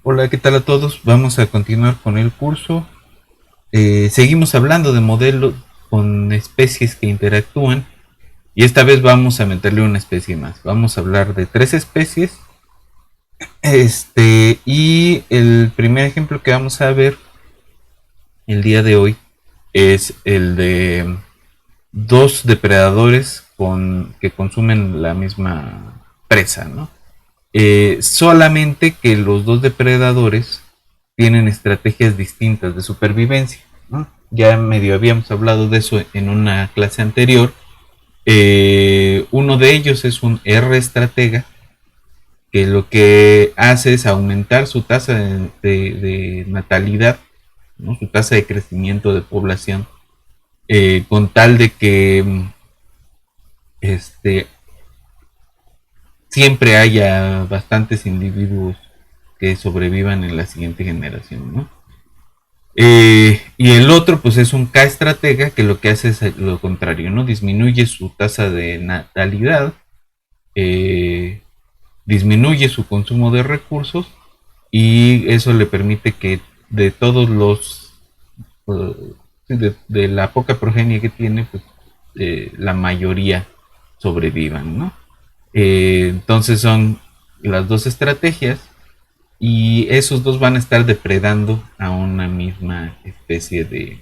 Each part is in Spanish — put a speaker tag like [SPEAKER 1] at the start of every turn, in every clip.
[SPEAKER 1] Hola, ¿qué tal a todos? Vamos a continuar con el curso. Seguimos hablando de modelos con especies que interactúan y esta vez vamos a meterle una especie más. Vamos a hablar de tres especies. Y el primer ejemplo que vamos a ver el día de hoy es el de dos depredadores que consumen la misma presa, ¿no? Solamente que los dos depredadores tienen estrategias distintas de supervivencia, ¿no? Ya medio habíamos hablado de eso en una clase anterior. Uno de ellos es un R estratega, que lo que hace es aumentar su tasa de natalidad, ¿no? Su tasa de crecimiento de población, con tal de que este, siempre haya bastantes individuos que sobrevivan en la siguiente generación, ¿no? Y el otro, pues es un K estratega que lo que hace es lo contrario, ¿no? Disminuye su tasa de natalidad, eh, disminuye su consumo de recursos y eso le permite que de todos los, de la poca progenie que tiene, pues la mayoría sobrevivan, ¿no? Entonces son las dos estrategias y esos dos van a estar depredando a una misma especie de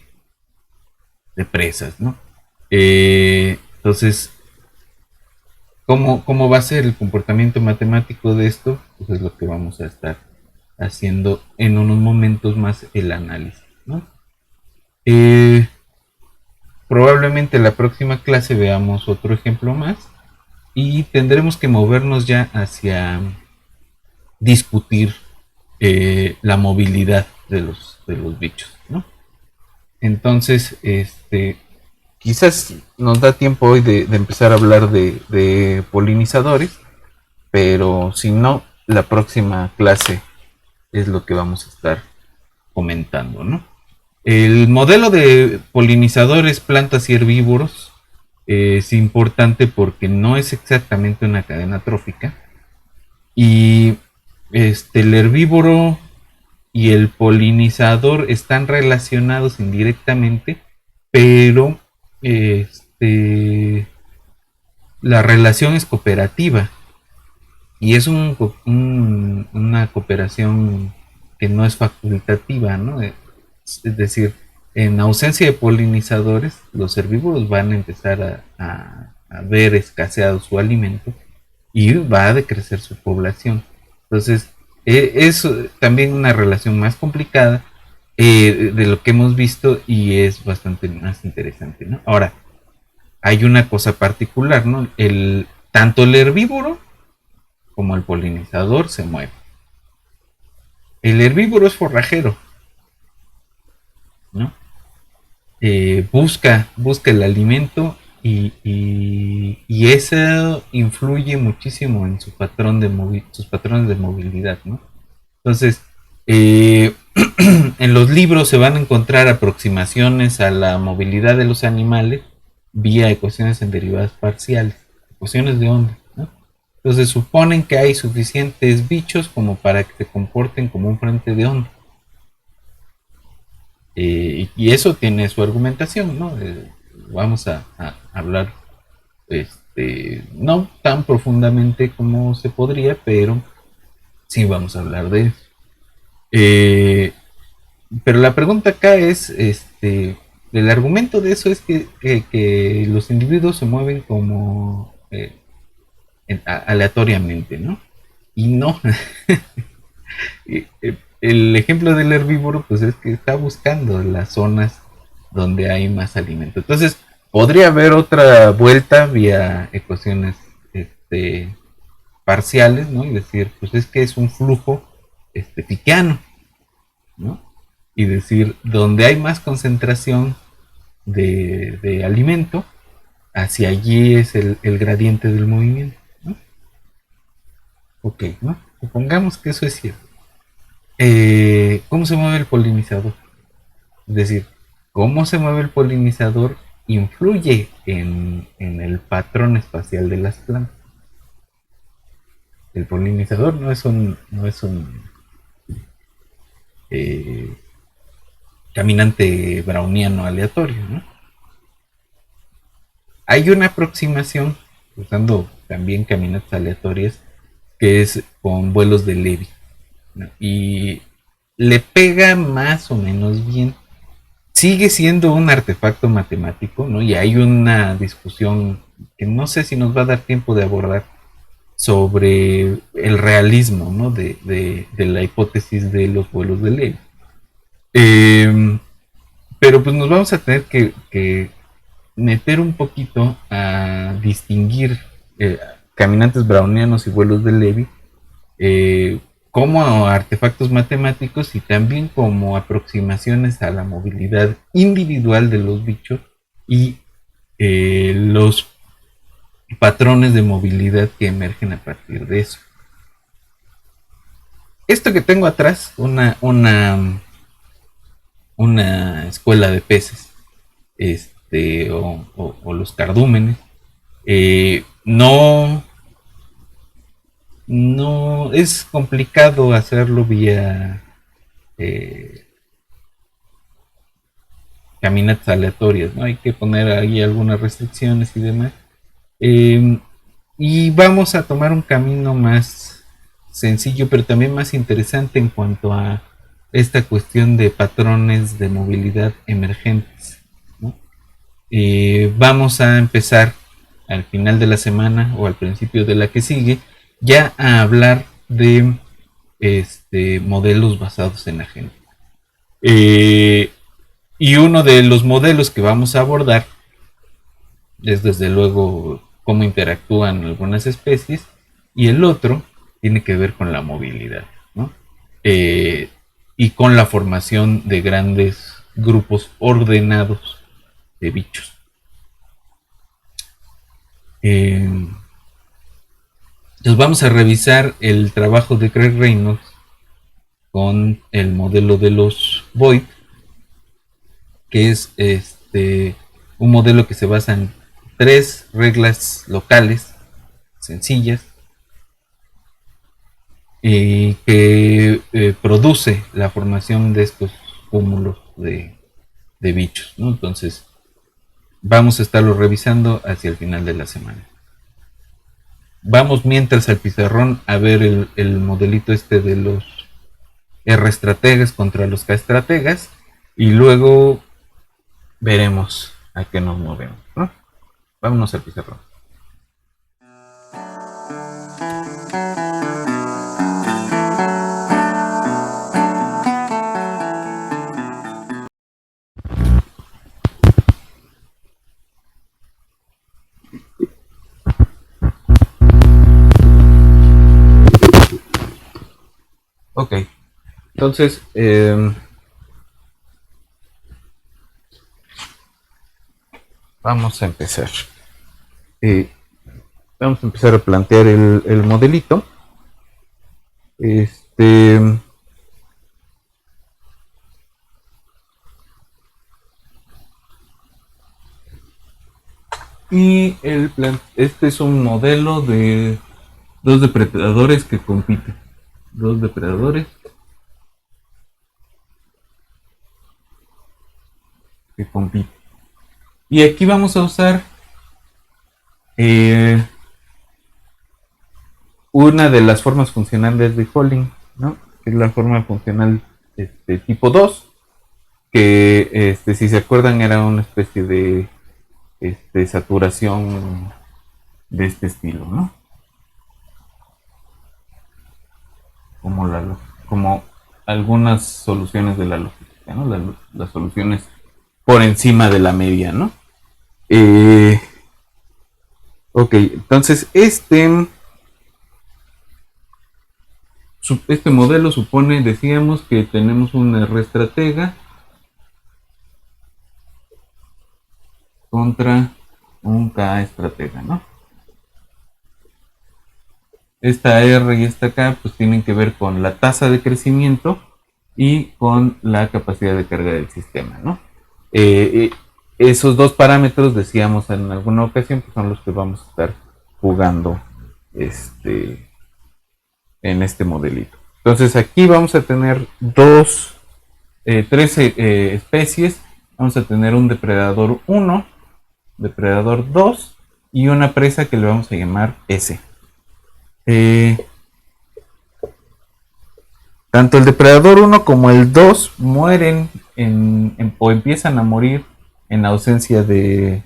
[SPEAKER 1] presas, ¿no? Entonces, ¿cómo va a ser el comportamiento matemático de esto? Pues es lo que vamos a estar haciendo en unos momentos más el análisis, ¿no? Eh, Probablemente en la próxima clase veamos otro ejemplo más y tendremos que movernos ya hacia discutir la movilidad de los bichos, ¿no? Entonces, quizás nos da tiempo hoy de empezar a hablar de polinizadores, pero si no, la próxima clase es lo que vamos a estar comentando, ¿no? El modelo de polinizadores, plantas y herbívoros es importante porque no es exactamente una cadena trófica y el herbívoro y el polinizador están relacionados indirectamente, pero este, la relación es cooperativa y es una cooperación que no es facultativa, ¿no? Es decir, en ausencia de polinizadores, los herbívoros van a empezar a ver escaseado su alimento y va a decrecer su población. Entonces, es también una relación más complicada de lo que hemos visto y es bastante más interesante, ¿no? Ahora, hay una cosa particular, ¿no? Tanto el herbívoro como el polinizador se mueve. El herbívoro es forrajero, ¿no? Busca el alimento y eso influye muchísimo en su patrón sus patrones de movilidad, ¿no? Entonces, eh, en los libros se van a encontrar aproximaciones a la movilidad de los animales vía ecuaciones en derivadas parciales, ecuaciones de onda, ¿no? Entonces suponen que hay suficientes bichos como para que se comporten como un frente de onda. Y eso tiene su argumentación, ¿no? Vamos a hablar no tan profundamente como se podría, pero sí vamos a hablar de eso. Eh, pero la pregunta acá es, el argumento de eso es que los individuos se mueven como aleatoriamente, ¿no? Y no, el ejemplo del herbívoro pues es que está buscando las zonas donde hay más alimento. Entonces, podría haber otra vuelta vía ecuaciones parciales, ¿no? Y decir, pues es que es un flujo fictiano, ¿no? Y decir, donde hay más concentración de alimento, hacia allí es el gradiente del movimiento, ¿no? Ok, ¿no? Supongamos que eso es cierto. ¿Cómo se mueve el polinizador? Es decir, cómo se mueve el polinizador influye en el patrón espacial de las plantas. El polinizador no es un eh, caminante browniano aleatorio, ¿no? Hay una aproximación usando también caminatas aleatorias que es con vuelos de Levy, ¿no? Y le pega más o menos bien. Sigue siendo un artefacto matemático, ¿no? Y hay una discusión que no sé si nos va a dar tiempo de abordar sobre el realismo, ¿no? De la hipótesis de los vuelos de Levy. Eh, pero pues nos vamos a tener que meter un poquito a distinguir caminantes brownianos y vuelos de Levy eh, como artefactos matemáticos y también como aproximaciones a la movilidad individual de los bichos y los patrones de movilidad que emergen a partir de eso. Esto que tengo atrás, una escuela de peces, o los cardúmenes, no, no es complicado hacerlo vía eh, caminatas aleatorias, ¿no? Hay que poner ahí algunas restricciones y demás. Eh, y vamos a tomar un camino más sencillo, pero también más interesante en cuanto a esta cuestión de patrones de movilidad emergentes, ¿no? Vamos a empezar al final de la semana o al principio de la que sigue ya a hablar de modelos basados en la genética. Y uno de los modelos que vamos a abordar es desde luego cómo interactúan algunas especies y el otro tiene que ver con la movilidad, ¿no? Eh, y con la formación de grandes grupos ordenados de bichos. Entonces vamos a revisar el trabajo de Craig Reynolds con el modelo de los Void, que es un modelo que se basa en 3 reglas locales sencillas y que produce la formación de estos cúmulos de bichos, ¿no? Entonces vamos a estarlo revisando hacia el final de la semana. Vamos mientras al pizarrón a ver el modelito de los R estrategas contra los K estrategas y luego veremos a qué nos movemos, ¿no? Vámonos al pizarrón. Ok, entonces vamos a empezar. Vamos a empezar a plantear el modelito. Y este es un modelo de dos depredadores que compiten. Dos depredadores que compiten. Y aquí vamos a usar una de las formas funcionales de Holling, ¿no? Que es la forma funcional tipo 2, que si se acuerdan era una especie de saturación de este estilo, ¿no? Como algunas soluciones de la lógica, ¿no? Las soluciones por encima de la media, ¿no? Ok, entonces este modelo supone, decíamos, que tenemos un R estratega contra un K estratega, ¿no? Esta R y esta K pues tienen que ver con la tasa de crecimiento y con la capacidad de carga del sistema, ¿no? Esos dos parámetros, decíamos en alguna ocasión, pues son los que vamos a estar jugando en este modelito. Entonces aquí vamos a tener dos especies, vamos a tener un depredador 1, depredador 2 y una presa que le vamos a llamar S. Eh, Tanto el depredador 1 como el 2 mueren o empiezan a morir en ausencia de,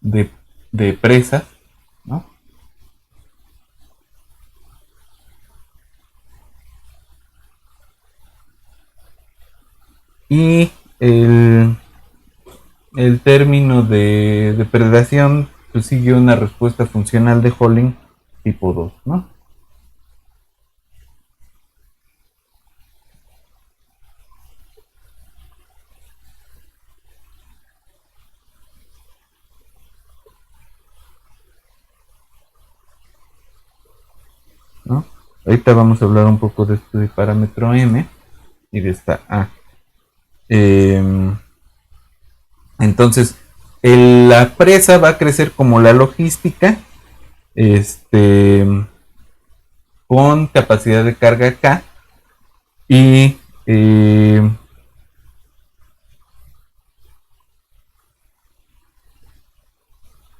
[SPEAKER 1] de presas, ¿no? Y el término de depredación pues, sigue una respuesta funcional de Holling tipo 2, ¿no? ¿No? Ahorita vamos a hablar un poco de este parámetro M y de esta A. Entonces, la presa va a crecer como la logística, este, con capacidad de carga K y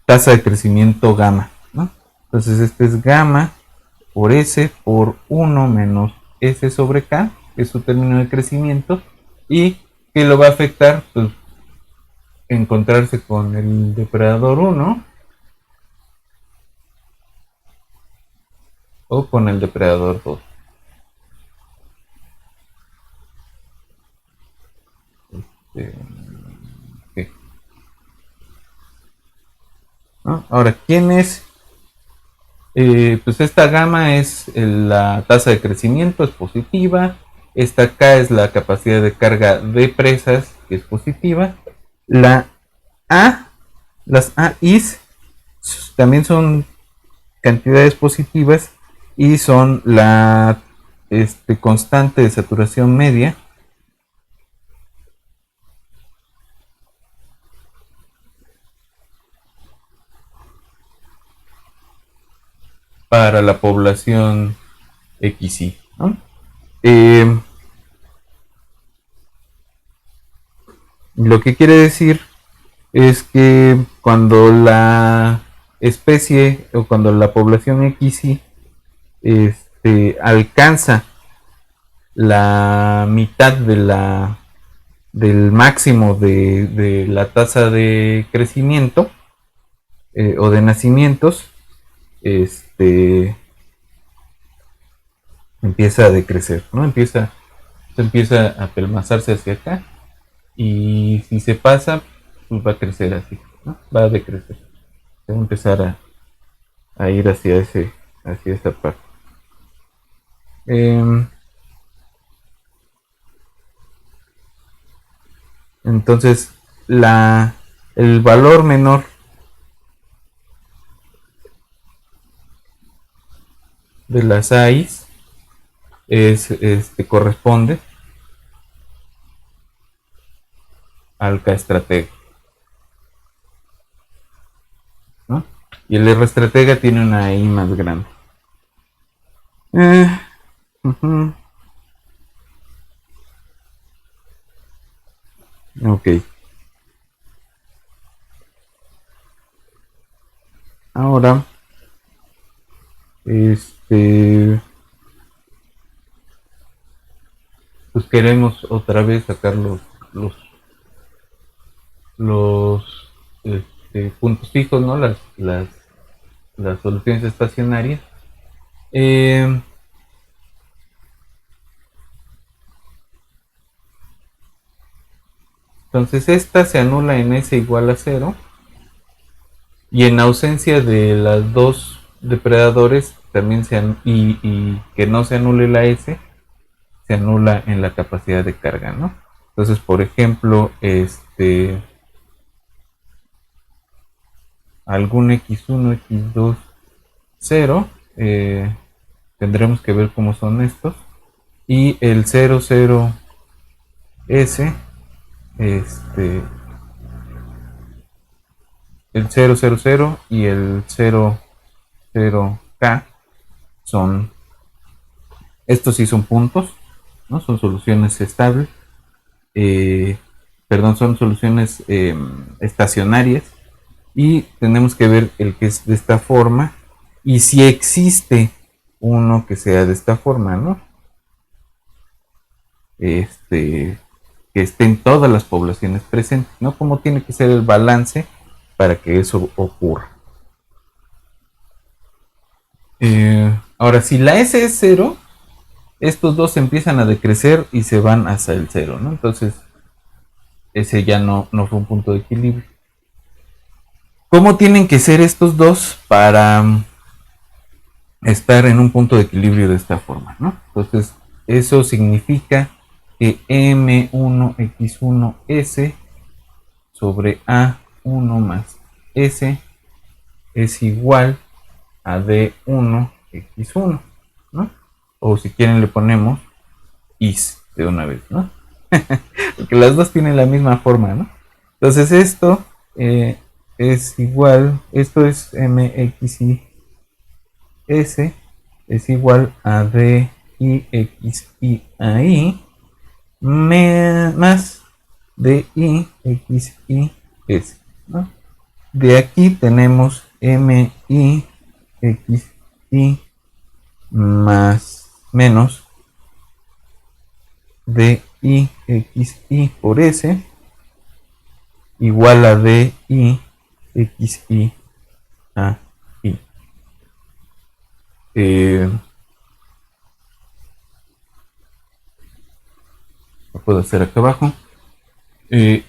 [SPEAKER 1] tasa de crecimiento gamma, ¿no? Entonces, este es gamma por S por 1 menos S sobre K, que es su término de crecimiento, y que lo va a afectar, pues, encontrarse con el depredador 1 o con el depredador 2. Este, ¿qué? ¿No? Ahora, ¿quién es? Pues esta gama es la tasa de crecimiento, es positiva. Esta K es la capacidad de carga de presas, que es positiva. La A, las AIs también son cantidades positivas y son la constante de saturación media para la población XY, ¿no? Eh, lo que quiere decir es que cuando la especie o cuando la población XY alcanza la mitad del máximo de la tasa de crecimiento o de nacimientos, este, empieza a decrecer, ¿no? Empieza a pelmazarse hacia acá y si se pasa, pues va a crecer así, ¿no? Va a decrecer, va a empezar a ir hacia esa parte. Eh, entonces, el valor menor de las AIs corresponde al K estratega, ¿no? Y el R estratega tiene una I más grande. Uh-huh. Ok. Ahora, pues queremos otra vez sacar los puntos fijos, ¿no? Las soluciones estacionarias. Eh, entonces esta se anula en S igual a 0 y en ausencia de las dos depredadores también y que no se anule la S, se anula en la capacidad de carga, ¿no? Entonces, por ejemplo, algún x1, x2, 0, tendremos que ver cómo son estos. Y el 0, 0, S, el 0, 0, 0 y el 0, 0, K estos sí son puntos, ¿no? Son soluciones estables. perdón, son soluciones estacionarias, y tenemos que ver el que es de esta forma y si existe uno que sea de esta forma, ¿no? Que estén todas las poblaciones presentes, ¿no? Cómo tiene que ser el balance para que eso ocurra. Ahora, si la S es 0, estos dos empiezan a decrecer y se van hacia el 0, ¿no? Entonces, ese ya no fue un punto de equilibrio. ¿Cómo tienen que ser estos dos para estar en un punto de equilibrio de esta forma, ¿no? Entonces, eso significa que M1X1S sobre A1 más S es igual a D1X1, ¿no? O si quieren le ponemos is de una vez, ¿no? Porque las dos tienen la misma forma, ¿no? Entonces esto es igual, esto es MXY S es igual a DIXI más DIXI S, ¿no? De aquí tenemos MIXI más menos DIXI por S igual a DIXI a I. Lo puedo hacer acá abajo. De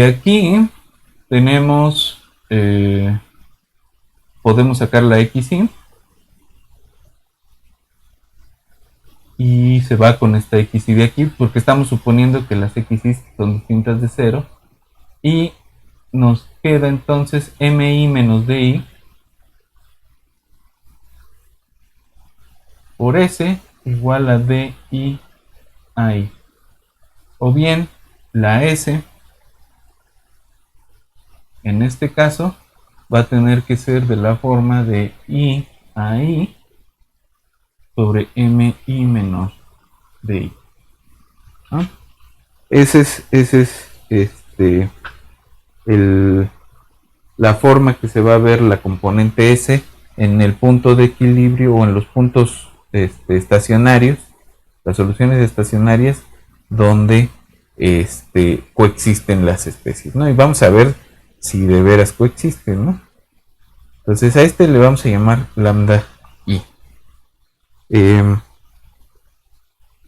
[SPEAKER 1] aquí tenemos, podemos sacar la XY y se va con esta XY de aquí, porque estamos suponiendo que las XY son distintas de 0, y nos queda entonces MI menos DI por S igual a DI a I. O bien la S en este caso va a tener que ser de la forma de I a I sobre MI menos DI, ¿no? Ese es la forma que se va a ver la componente S en el punto de equilibrio o en los puntos estacionarios, las soluciones estacionarias donde coexisten las especies, ¿no? Y vamos a ver si de veras coexisten, ¿no? Entonces a este le vamos a llamar lambda I.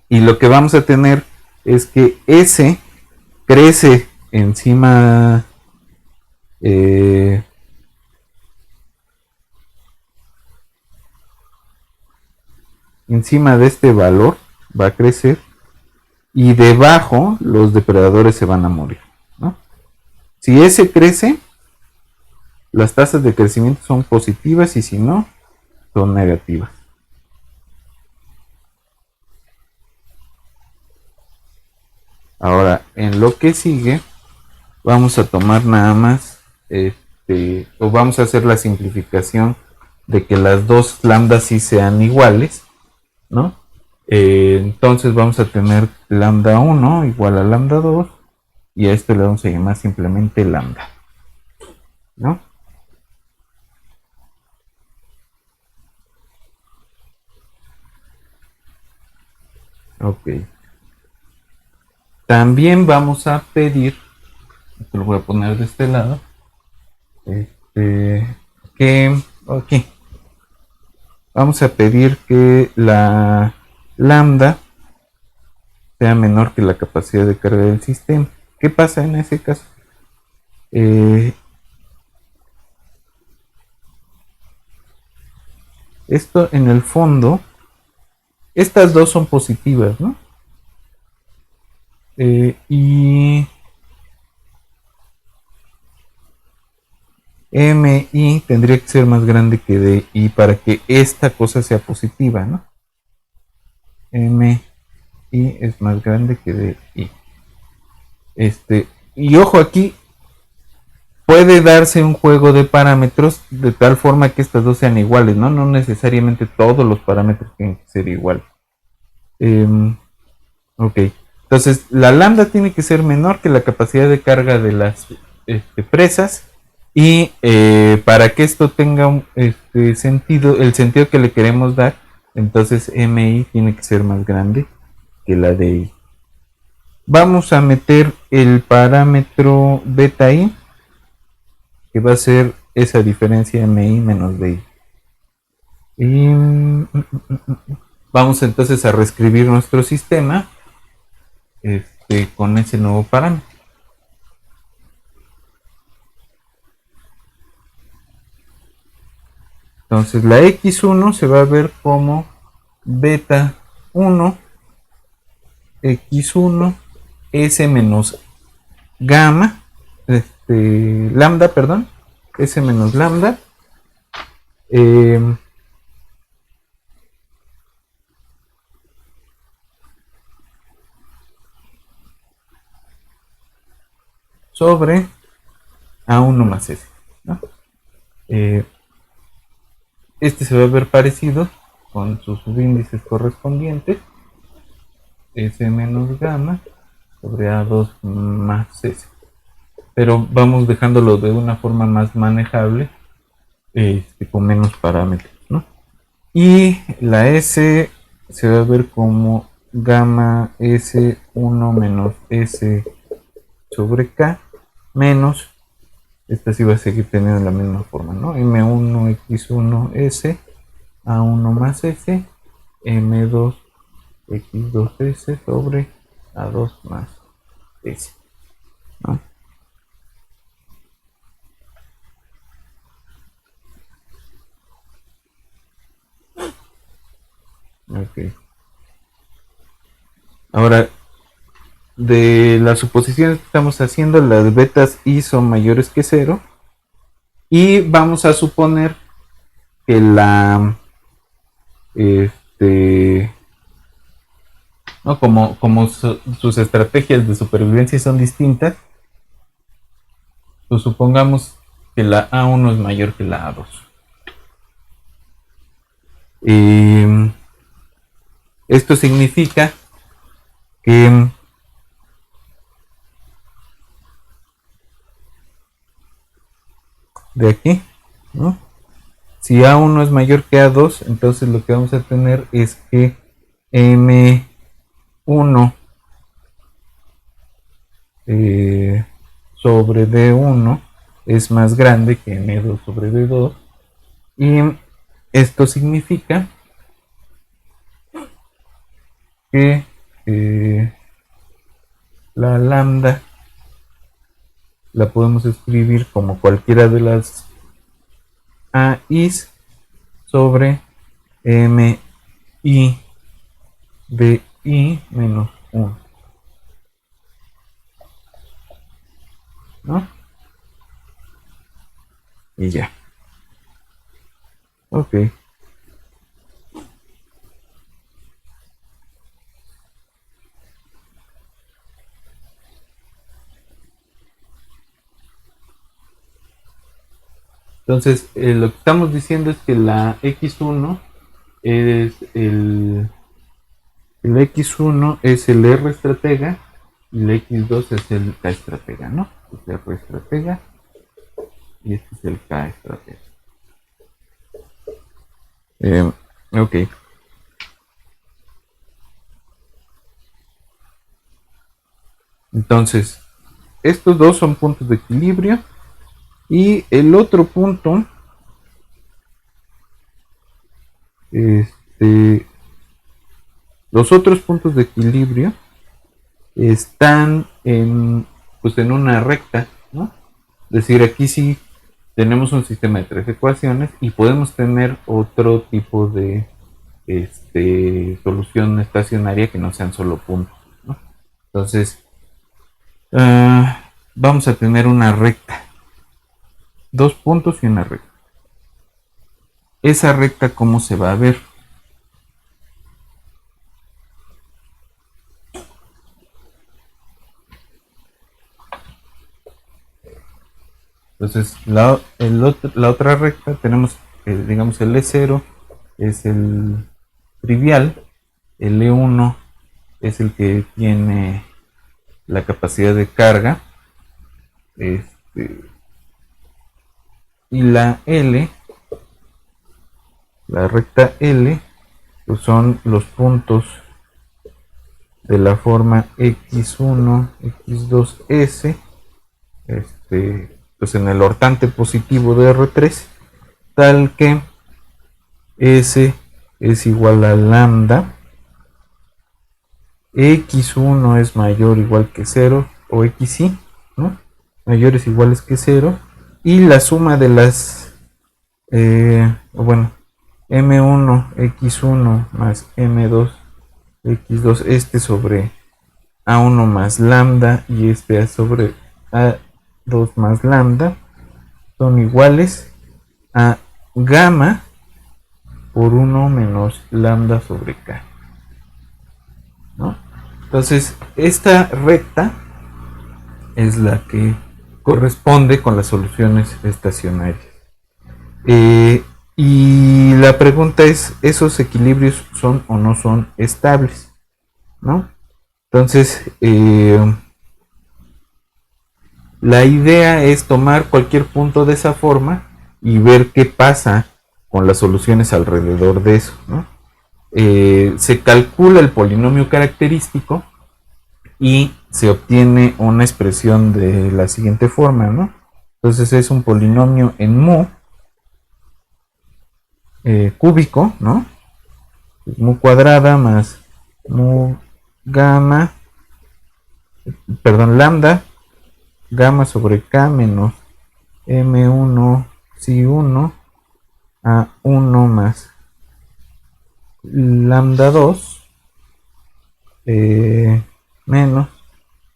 [SPEAKER 1] Y lo que vamos a tener es que S crece encima encima de este valor, va a crecer, y debajo los depredadores se van a morir, ¿no? Si S crece, las tasas de crecimiento son positivas, y si no, son negativas. Ahora, en lo que sigue, vamos a tomar nada más, o vamos a hacer la simplificación de que las dos lambdas sí sean iguales, ¿no? Entonces vamos a tener lambda 1 igual a lambda 2, y a esto le vamos a llamar simplemente lambda, ¿no? Ok. También vamos a pedir, esto lo voy a poner de este lado, que, ok, vamos a pedir que la lambda sea menor que la capacidad de carga del sistema. ¿Qué pasa en ese caso? Esto en el fondo, estas dos son positivas, ¿no? Y MI tendría que ser más grande que DI para que esta cosa sea positiva, ¿no? MI es más grande que DI. Y ojo aquí, puede darse un juego de parámetros de tal forma que estas dos sean iguales, ¿no? No necesariamente todos los parámetros tienen que ser iguales. Ok. Entonces, la lambda tiene que ser menor que la capacidad de carga de las presas. Y para que esto tenga un sentido, el sentido que le queremos dar, entonces MI tiene que ser más grande que la de I. Vamos a meter el parámetro beta I, que va a ser esa diferencia MI menos BI. Y vamos entonces a reescribir nuestro sistema con ese nuevo parámetro. Entonces la X1 se va a ver como beta 1 X1 S menos gamma, lambda, perdón, S menos lambda, sobre A1 más S, ¿no? Este se va a ver parecido con sus subíndices correspondientes, S menos gamma sobre A2 más S. Pero vamos dejándolo de una forma más manejable, con menos parámetros, ¿no? Y la S se va a ver como gamma S1 menos S sobre K menos, esta sí va a seguir teniendo la misma forma, ¿no? M1 X1 S A1 más S M2 X2 S sobre A2 más S, ¿no? Ok. Ahora, de las suposiciones que estamos haciendo, las betas I son mayores que 0. Y vamos a suponer que no, como sus estrategias de supervivencia son distintas, pues supongamos que la A1 es mayor que la A2. Esto significa que de aquí, ¿no? Si A1 es mayor que A2, entonces lo que vamos a tener es que M1 sobre D1 es más grande que M2 sobre D2. Y esto significa que la lambda la podemos escribir como cualquiera de las AIs sobre MI de I menos 1, ¿no? Y ya. Ok. Entonces, lo que estamos diciendo es que la X1 es el X1 es el R estratega y el X2 es el K estratega, ¿no? Es el R estratega y este es el K estratega. Ok. Entonces, estos dos son puntos de equilibrio y el otro punto, los otros puntos de equilibrio están pues en una recta, ¿no? Es decir, aquí sí tenemos un sistema de 3 ecuaciones y podemos tener otro tipo de solución estacionaria que no sean solo puntos, ¿no? Entonces, vamos a tener una recta, dos puntos y una recta. Esa recta, ¿cómo se va a ver? Entonces, la otra recta tenemos, digamos, el E0 es el trivial, el E1 es el que tiene la capacidad de carga. Y la L, la recta L, pues son los puntos de la forma x1, x2s, pues en el hortante positivo de R3, tal que S es igual a lambda, x1 es mayor o igual que 0, o xy, ¿no? Mayores o iguales que 0, y la suma de las, bueno, m1 x1 más m2 x2 sobre a1 más lambda y a sobre a2 más lambda son iguales a gamma por 1 menos lambda sobre k, ¿no? Entonces esta recta es la que corresponde con las soluciones estacionarias. Y la pregunta es, ¿esos equilibrios son o no son estables? ¿No? Entonces, la idea es tomar cualquier punto de esa forma y ver qué pasa con las soluciones alrededor de eso, ¿no? Se calcula el polinomio característico y se obtiene una expresión de la siguiente forma, ¿no? Entonces es un polinomio en mu cúbico, ¿no? Mu cuadrada más mu gamma, perdón, lambda, gamma sobre k menos m1 si 1 a 1 más lambda 2 menos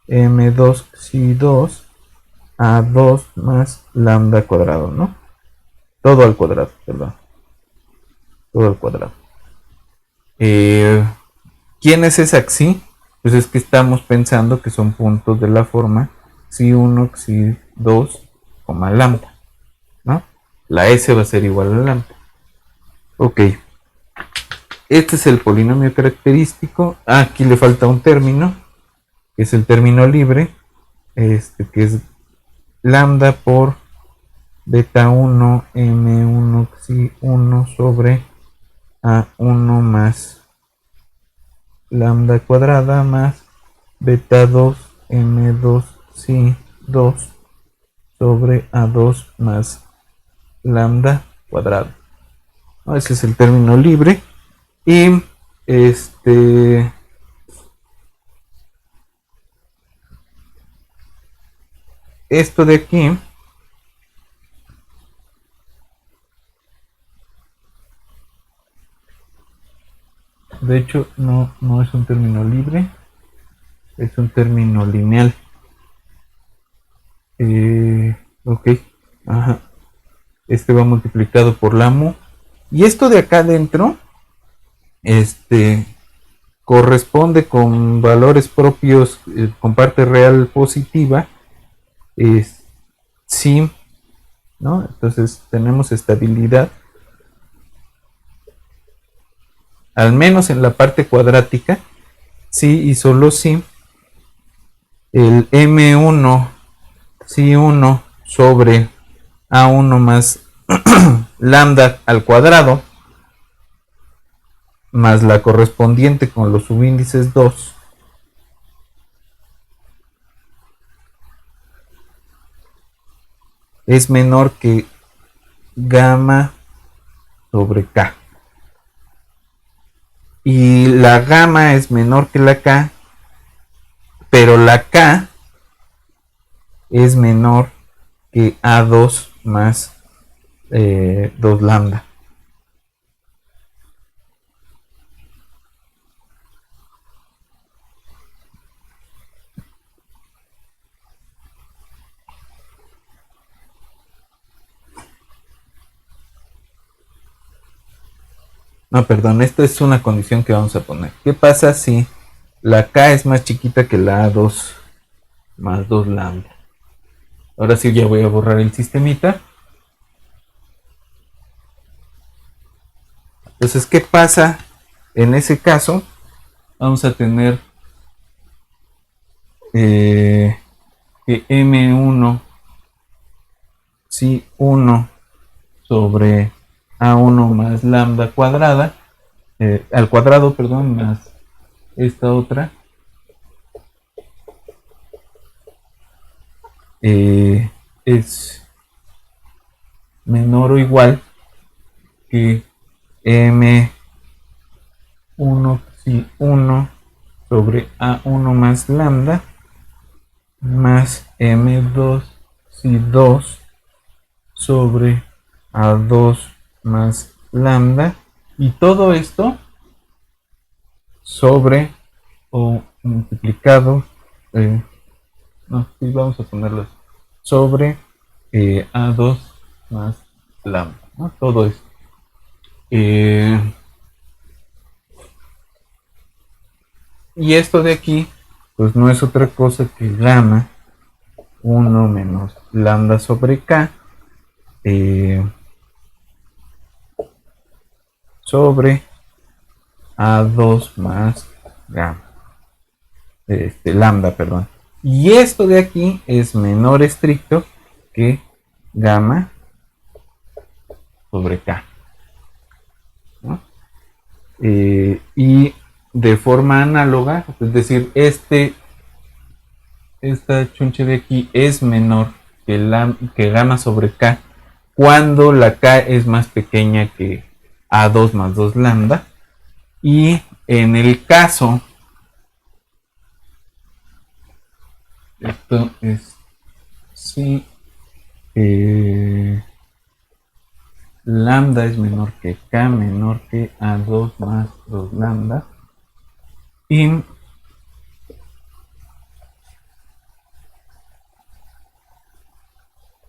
[SPEAKER 1] m2 si 2 a 2 más lambda cuadrado, ¿no? Todo al cuadrado, perdón. Todo al cuadrado. ¿Quién es esa xi? Pues es que estamos pensando que son puntos de la forma xi1, xi2, lambda, ¿no? La s va a ser igual a lambda. Ok. Este es el polinomio característico. Aquí le falta un término, que es el término libre, que es lambda por beta 1 m1 xi1 sobre a1 más lambda cuadrada más beta 2 m2 si 2 sobre a2 más lambda cuadrado. Ese es el término libre. Y esto de aquí de hecho no es un término libre, es un término lineal. Ok, ajá. Este va multiplicado por la mu. Y esto de acá adentro, corresponde con valores propios, con parte real positiva, sí, ¿no? Entonces tenemos estabilidad, al menos en la parte cuadrática, sí y solo sí, el m1 si 1 sobre a1 más lambda al cuadrado más la correspondiente con los subíndices 2 es menor que gamma sobre k. Y la gamma es menor que la k, pero la k es menor que a2 más 2 lambda. No, perdón, esta es una condición que vamos a poner. ¿Qué pasa si la k es más chiquita que la a2 más 2 lambda? Ahora sí ya voy a borrar el sistemita. Entonces, ¿qué pasa en ese caso? Vamos a tener que M1 si 1 sobre A1 más lambda cuadrada, al cuadrado, perdón, más esta otra, es menor o igual que M1 si 1 sobre A1 más lambda más M2 si 2 sobre A2 más lambda, y todo esto sobre o multiplicado, no, sí, vamos a ponerlo sobre A2 más lambda, ¿no? Todo esto. Y esto de aquí, pues no es otra cosa que gamma 1 menos lambda sobre K sobre A2 más gamma, lambda, perdón. Y esto de aquí es menor estricto que gamma sobre K, ¿no? Y de forma análoga, es decir, esta chunche de aquí es menor que gamma sobre K cuando la K es más pequeña que A2 más 2 lambda. Y en el caso, esto es si lambda es menor que K menor que A2 más 2 lambda, y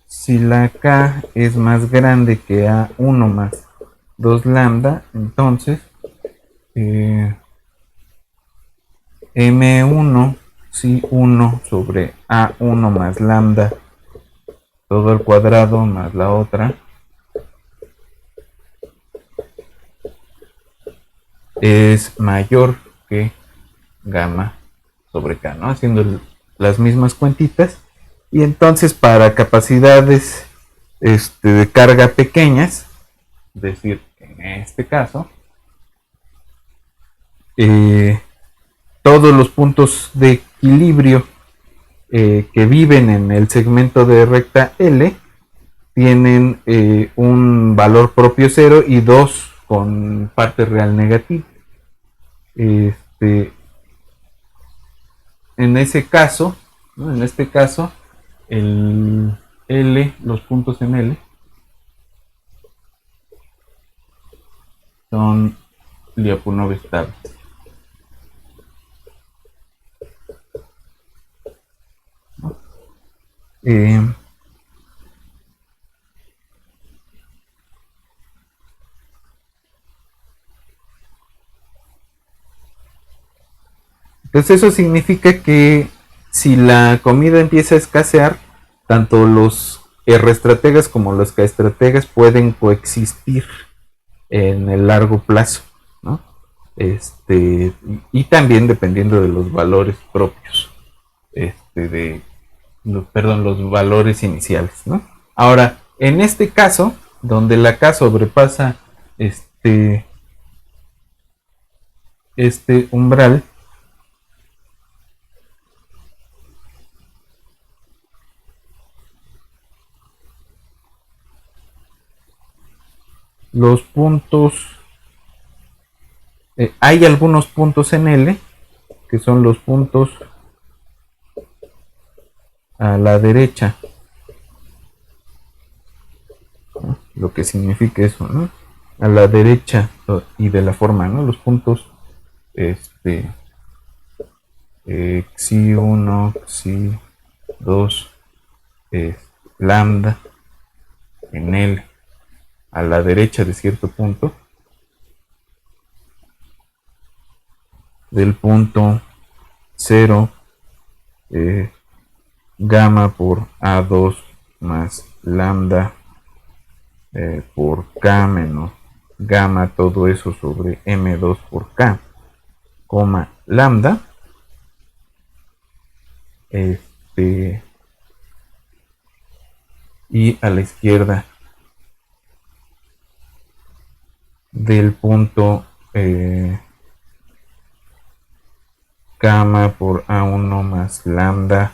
[SPEAKER 1] si la K es más grande que A1 más 2 lambda, entonces M1 si 1 sobre A1 más lambda todo al cuadrado más la otra es mayor que gamma sobre K, ¿no? Haciendo las mismas cuentitas. Y entonces para capacidades de carga pequeñas, es decir, en este caso, todos los puntos de equilibrio que viven en el segmento de recta L tienen un valor propio 0 y 2 con parte real negativa. En ese caso, ¿no? En este caso, el L, los puntos en L son Lyapunov estables. ¿No? Entonces eso significa que si la comida empieza a escasear, tanto los R estrategas como los K estrategas pueden coexistir en el largo plazo, ¿no? Y también dependiendo de los valores propios, los valores iniciales, ¿no? Ahora, en este caso, donde la K sobrepasa este umbral, los puntos, hay algunos puntos en L, que son los puntos a la derecha, ¿no? Lo que significa eso, ¿no? A la derecha y de la forma, ¿no? Los puntos, xi1, xi2, lambda, en L, a la derecha de cierto punto, del punto 0, gamma por A2 más lambda por K menos gamma, todo eso sobre M2 por K, coma lambda. y a la izquierda del punto gamma por A1 más lambda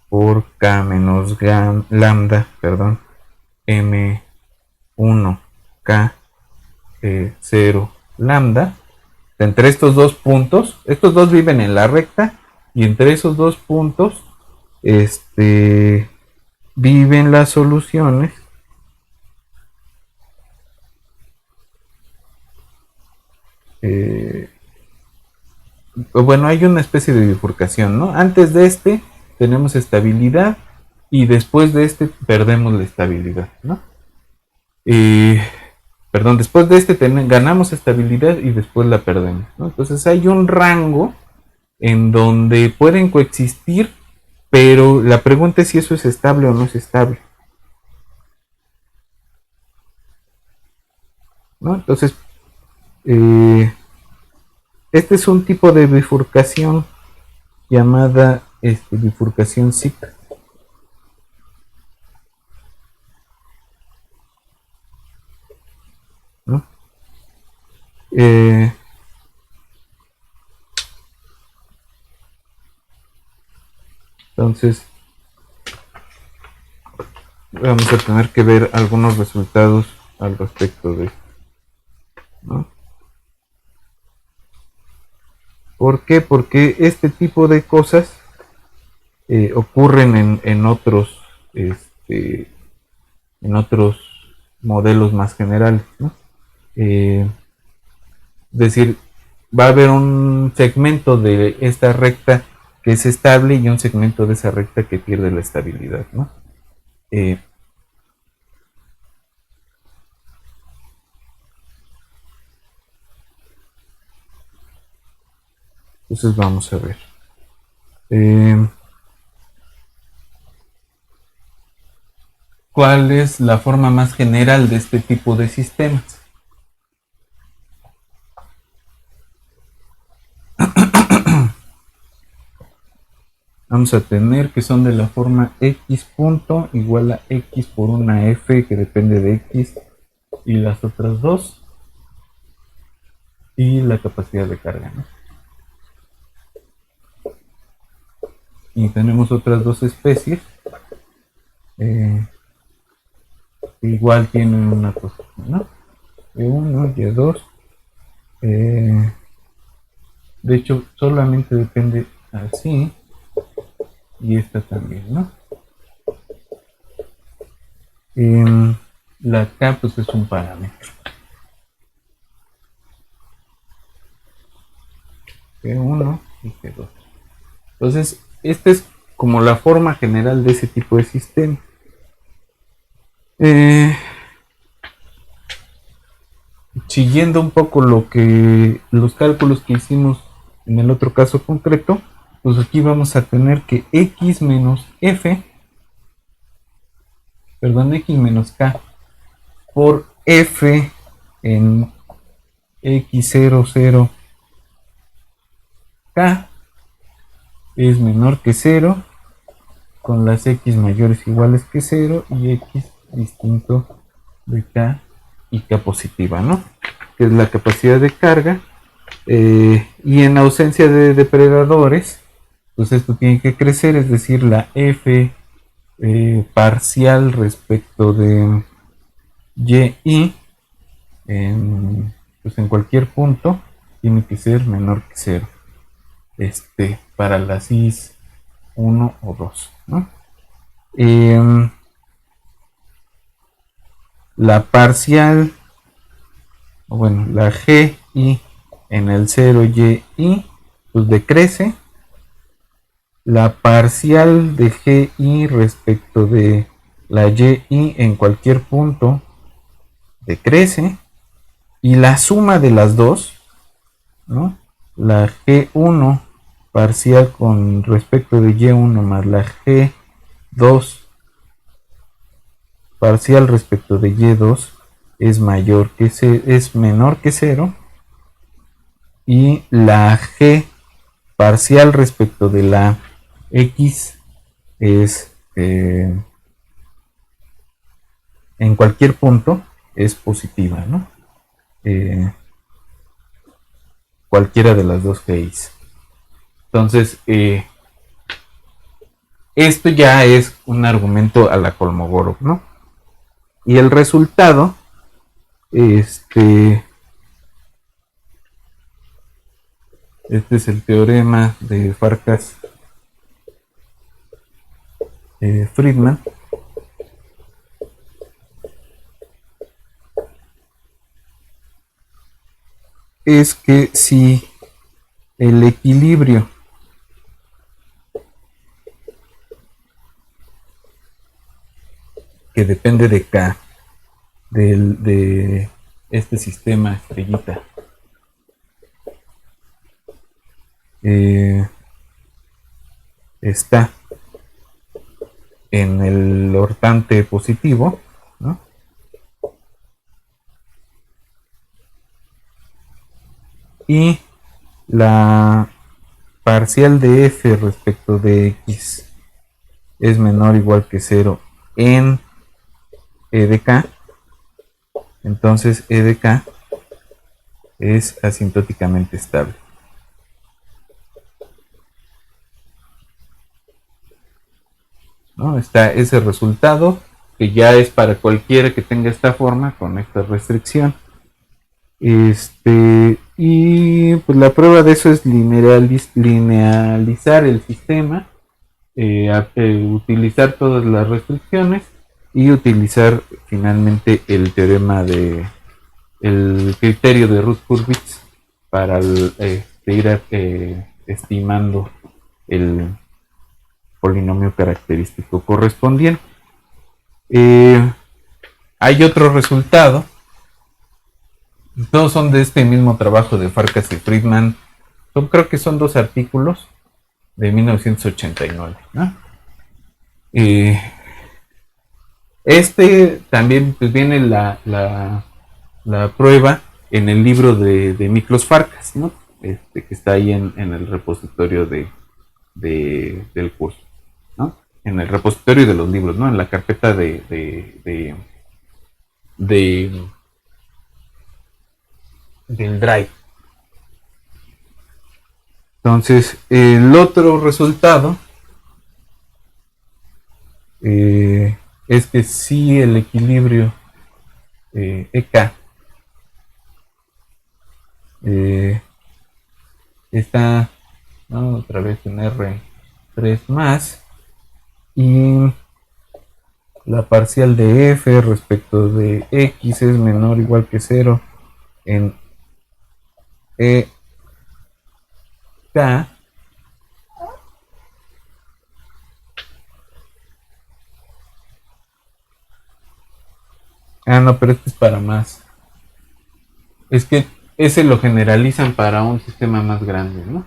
[SPEAKER 1] por K menos lambda, perdón, M1 K 0 lambda. Entre estos dos puntos, estos dos viven en la recta, y entre esos dos puntos viven las soluciones bueno, hay una especie de bifurcación, ¿no? Antes de tenemos estabilidad, y después de perdemos la estabilidad, ¿no? Perdón, después de ganamos estabilidad y después la perdemos, ¿no? Entonces hay un rango en donde pueden coexistir, pero la pregunta es si eso es estable o no es estable, ¿no? Entonces, este es un tipo de bifurcación llamada bifurcación SIC. ¿No? Entonces, vamos a tener que ver algunos resultados al respecto de esto, ¿no? ¿Por qué? Porque este tipo de cosas ocurren en otros modelos más generales, ¿no? Es decir, va a haber un segmento de esta recta que es estable y un segmento de esa recta que pierde la estabilidad, ¿no? Entonces vamos a ver. ¿Cuál es la forma más general de este tipo de sistemas? Vamos a tener que son de la forma x punto igual a x por una f que depende de x y las otras dos, y la capacidad de carga, ¿no? Y tenemos otras dos especies que igual tienen una cosa, ¿no? Y1, Y2, de hecho solamente depende así, y esta también, ¿no? La K pues es un parámetro. G1 y G2. Entonces, esta es como la forma general de ese tipo de sistema. Siguiendo un poco los cálculos que hicimos en el otro caso concreto, pues aquí vamos a tener que x menos k por f en x00 k es menor que 0, con las x mayores iguales que 0 y x distinto de k y k positiva, ¿no? Que es la capacidad de carga. Y en ausencia de depredadores, pues esto tiene que crecer, es decir, la f parcial respecto de y pues en cualquier punto tiene que ser menor que 0 para las is 1 o 2, ¿no? La parcial, bueno, la g y en el 0 y pues decrece. La parcial de GI respecto de la YI en cualquier punto decrece, y la suma de las dos, ¿no? La G1 parcial con respecto de Y1 más la G2 parcial respecto de Y2 es menor que 0, y la G parcial respecto de la X es en cualquier punto es positiva, ¿no? Cualquiera de las dos X's. Entonces, esto ya es un argumento a la Kolmogorov, ¿no? Y el resultado, este es el teorema de Farkas-Friedman. Es que si el equilibrio que depende de K de este sistema estrellita está en el ortante positivo, ¿no? Y la parcial de f respecto de x es menor o igual que 0 en e de k, entonces e de k es asintóticamente estable. ¿No? Está ese resultado que ya es para cualquiera que tenga esta forma con esta restricción. Y pues la prueba de eso es linealizar el sistema, utilizar todas las restricciones y utilizar finalmente el teorema el criterio de Ruth-Hurwitz para ir estimando el polinomio característico correspondiente. Hay otro resultado. Todos son de este mismo trabajo de Farkas y Friedman. Creo que son 2 artículos de 1989, ¿no? También pues, viene la prueba en el libro de Miklos Farkas, ¿no? Que está ahí en el repositorio del curso, ¿no? En el repositorio de los libros, ¿no? En la carpeta del Drive. Entonces, el otro resultado es que si el equilibrio EK está, ¿no? Otra vez en R3 más, y la parcial de f respecto de x es menor o igual que 0 en EK, no, pero este es para más. Es que ese lo generalizan para un sistema más grande, ¿no?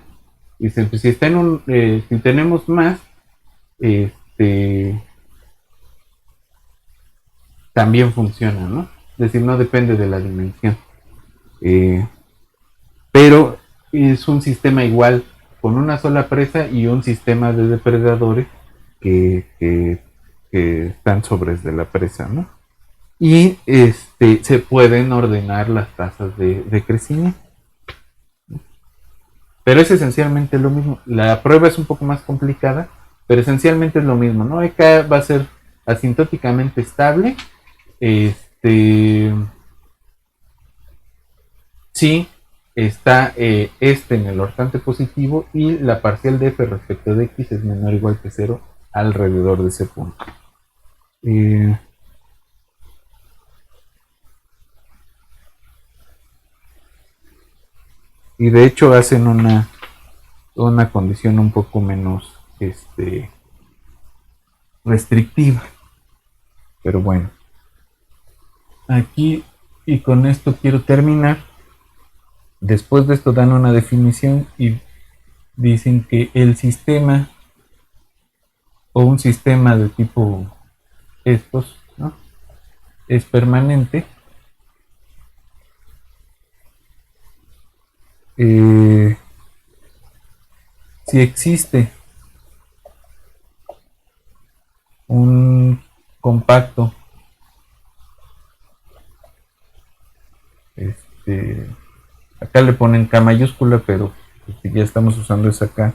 [SPEAKER 1] Dicen, pues si está si tenemos más, también funciona, ¿no? Es decir, no depende de la dimensión. Pero es un sistema igual con una sola presa y un sistema de depredadores que están sobre de la presa, ¿no? Y se pueden ordenar las tasas de crecimiento. Pero es esencialmente lo mismo. La prueba es un poco más complicada, pero esencialmente es lo mismo, ¿no? EK va a ser asintóticamente estable. Si está en el ortante positivo y la parcial de f respecto de x es menor o igual que 0 alrededor de ese punto. Y de hecho hacen una condición un poco menos restrictiva. Pero bueno, aquí y con esto quiero terminar. Después de esto dan una definición y dicen que el sistema o un sistema de tipo estos, ¿no? Es permanente si existe un compacto, acá le ponen K mayúscula, pero si ya estamos usando esa K,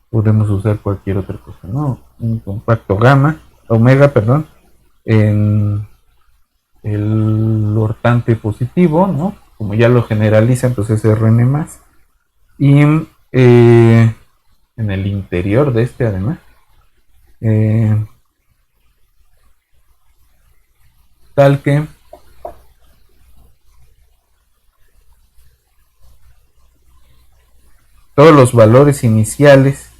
[SPEAKER 1] podemos usar cualquier otra cosa, ¿no? Un compacto omega, perdón, en el hortante positivo, ¿no? Como ya lo generalizan, pues es Rn más. Y en el interior de además, tal que todos los valores iniciales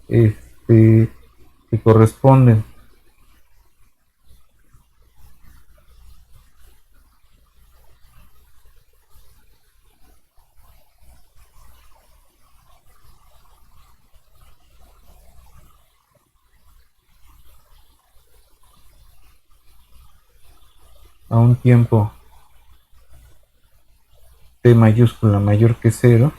[SPEAKER 1] que corresponden a un tiempo t mayúscula mayor que 0,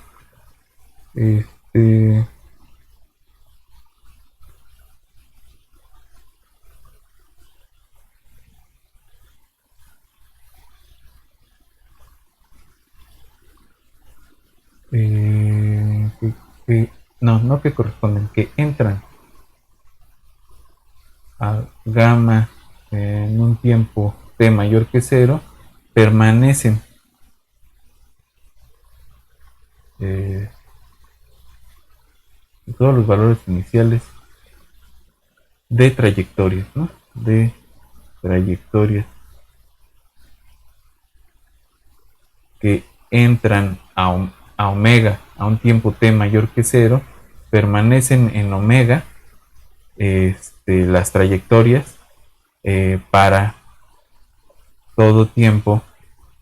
[SPEAKER 1] no que corresponden, que entran a gamma en un tiempo t mayor que 0, permanecen todos los valores iniciales de trayectorias, ¿no? De trayectorias que entran a omega a un tiempo t mayor que 0, permanecen en omega las trayectorias para todo tiempo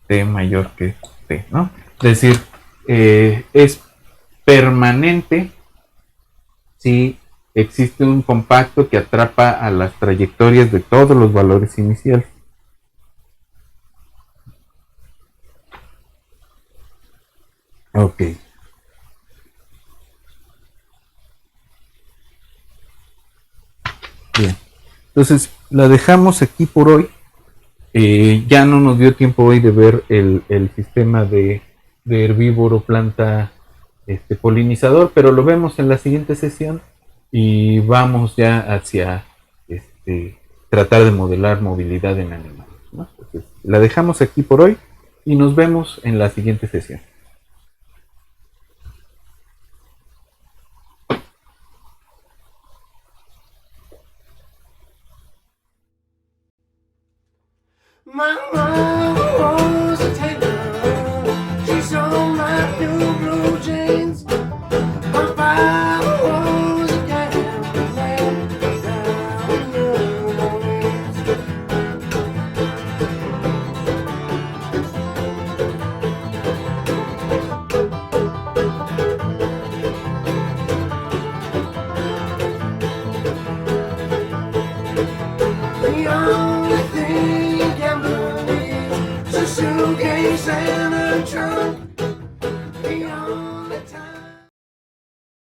[SPEAKER 1] t mayor que t, ¿no? Es decir, es permanente si existe un compacto que atrapa a las trayectorias de todos los valores iniciales. Ok. Bien. Entonces, la dejamos aquí por hoy. Ya no nos dio tiempo hoy de ver el sistema de herbívoro planta polinizador, pero lo vemos en la siguiente sesión y vamos ya hacia tratar de modelar movilidad en animales, ¿no? Entonces, la dejamos aquí por hoy y nos vemos en la siguiente sesión.
[SPEAKER 2] My mama was a tailor. She sewed my new blue jeans. My father was a gambler down in New Orleans. The only thing a gambler needs is a suitcase and a trunk.